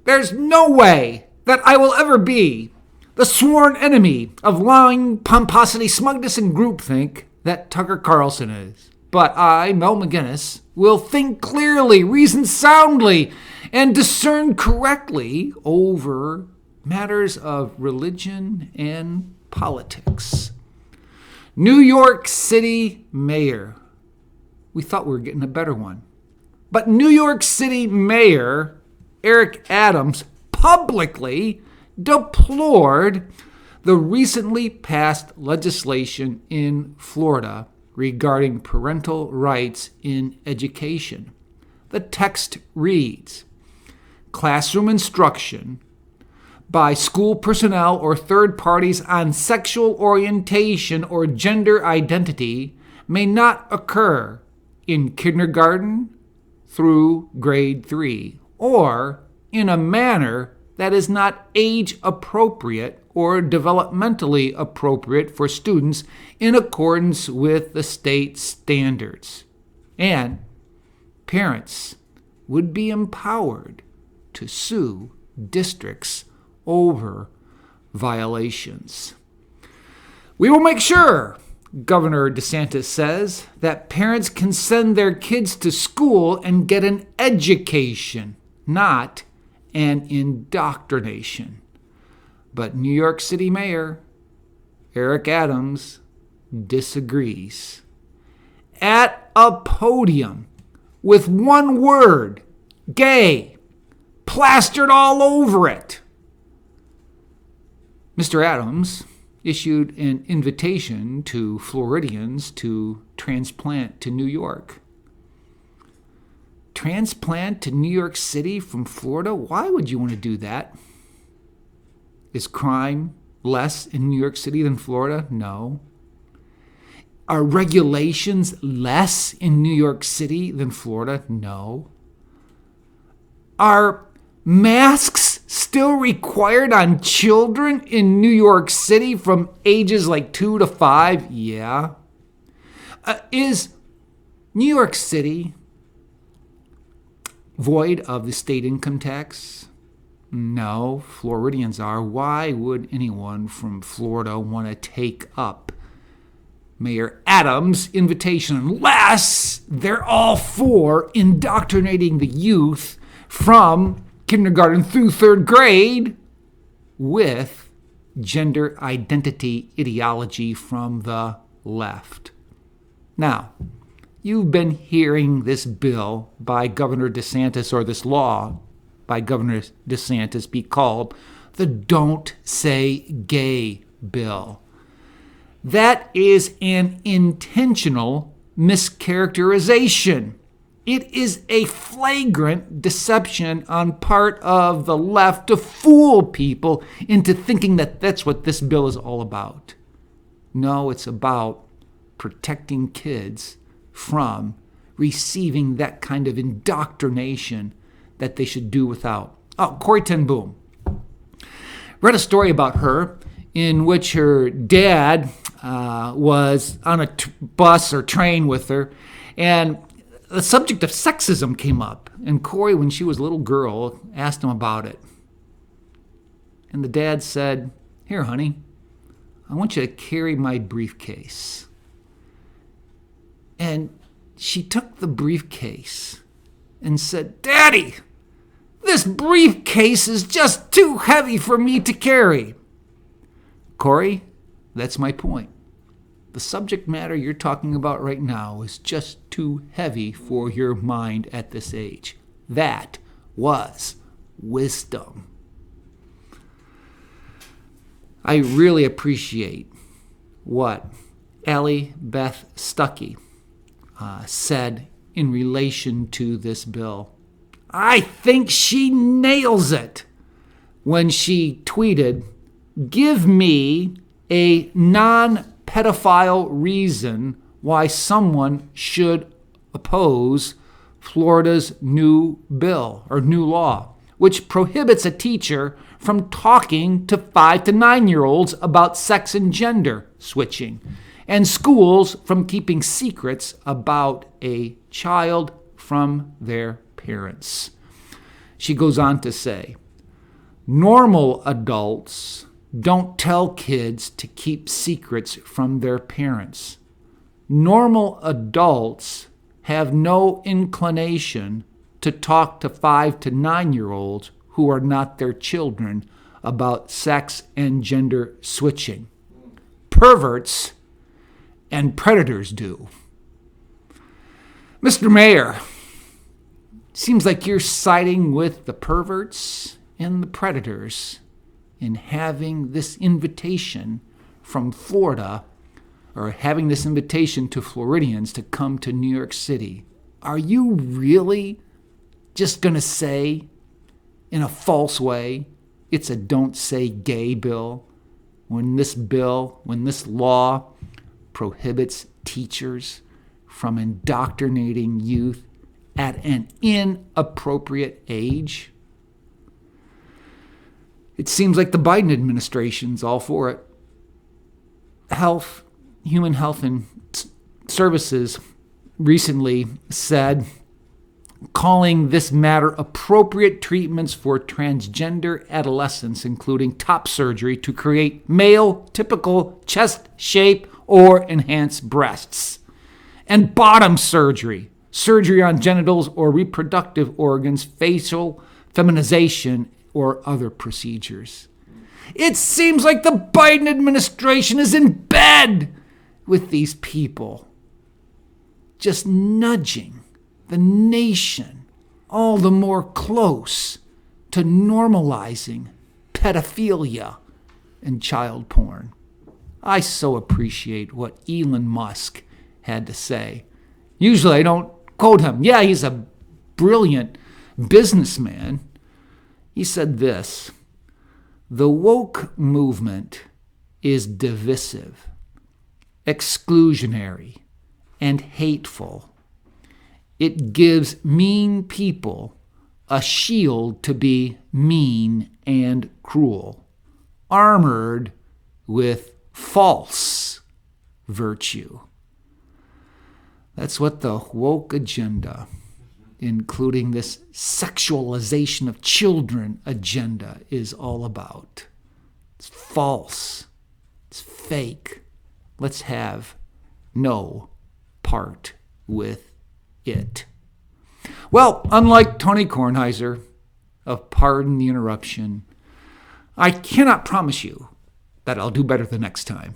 There's no way that I will ever be the sworn enemy of lying, pomposity, smugness, and groupthink that Tucker Carlson is. But I, Mel McGinnis, will think clearly, reason soundly, and discern correctly over matters of religion and politics. New York City Mayor. We thought we were getting a better one. But New York City Mayor Eric Adams publicly deplored the recently passed legislation in Florida regarding parental rights in education. The text reads, classroom instruction by school personnel or third parties on sexual orientation or gender identity may not occur in kindergarten through grade 3 or in a manner that is not age appropriate or developmentally appropriate for students in accordance with the state standards. And parents would be empowered to sue districts over violations. We will make sure, Governor DeSantis says, that parents can send their kids to school and get an education, not an indoctrination. But New York City Mayor Eric Adams disagrees. At a podium with one word, gay, plastered all over it, Mr. Adams issued an invitation to Floridians to transplant to New York. Transplant to New York City from Florida? Why would you want to do that? Is crime less in New York City than Florida? No. Are regulations less in New York City than Florida? No. Are masks still required on children in New York City from ages like 2 to 5? Yeah. Is New York City void of the state income tax? No, Floridians are. Why would anyone from Florida want to take up Mayor Adams' invitation unless they're all for indoctrinating the youth from kindergarten through third grade with gender identity ideology from the left? Now, you've been hearing this bill by Governor DeSantis, or this law by Governor DeSantis, be called the Don't Say Gay bill. That is an intentional mischaracterization. It is a flagrant deception on part of the left to fool people into thinking that that's what this bill is all about. No, it's about protecting kids from receiving that kind of indoctrination that they should do without. Oh, Corrie ten Boom. Read a story about her in which her dad was on a bus or train with her, and the subject of sexism came up. And Corrie, when she was a little girl, asked him about it. And the dad said, "Here, honey, I want you to carry my briefcase." And she took the briefcase and said, "Daddy, this briefcase is just too heavy for me to carry." Corrie, that's my point. The subject matter you're talking about right now is just too heavy for your mind at this age. That was wisdom. I really appreciate what Allie Beth Stuckey said in relation to this bill. I think she nails it when she tweeted, "Give me a non-pedophile reason why someone should oppose Florida's new bill or new law, which prohibits a teacher from talking to 5 to 9-year-olds about sex and gender switching, and schools from keeping secrets about a child from their parents." She goes on to say, Normal adults don't tell kids to keep secrets from their parents. Normal adults have no inclination to talk to 5 to 9-year-olds who are not their children about sex and gender switching. Perverts and predators do. Mr. Mayor, seems like you're siding with the perverts and the predators in having this invitation from Florida, or having this invitation to Floridians to come to New York City. Are you really just going to say, in a false way, it's a don't say gay bill, when this law prohibits teachers from indoctrinating youth at an inappropriate age? It seems like the Biden administration's all for it. Human Health and Services recently said, calling this matter appropriate treatments for transgender adolescents, including top surgery to create male typical chest shape or enhance breasts, and bottom surgery on genitals or reproductive organs, facial feminization, or other procedures. It seems like the Biden administration is in bed with these people, just nudging the nation all the more close to normalizing pedophilia and child porn. I so appreciate what Elon Musk had to say. Usually I don't quote him. Yeah, he's a brilliant businessman. He said this: the woke movement is divisive, exclusionary, and hateful. It gives mean people a shield to be mean and cruel, armored with false virtue. That's what the woke agenda, including this sexualization of children agenda, is all about. It's false. It's fake. Let's have no part with it. Well, unlike Tony Kornheiser of Pardon the Interruption, I cannot promise you that I'll do better the next time.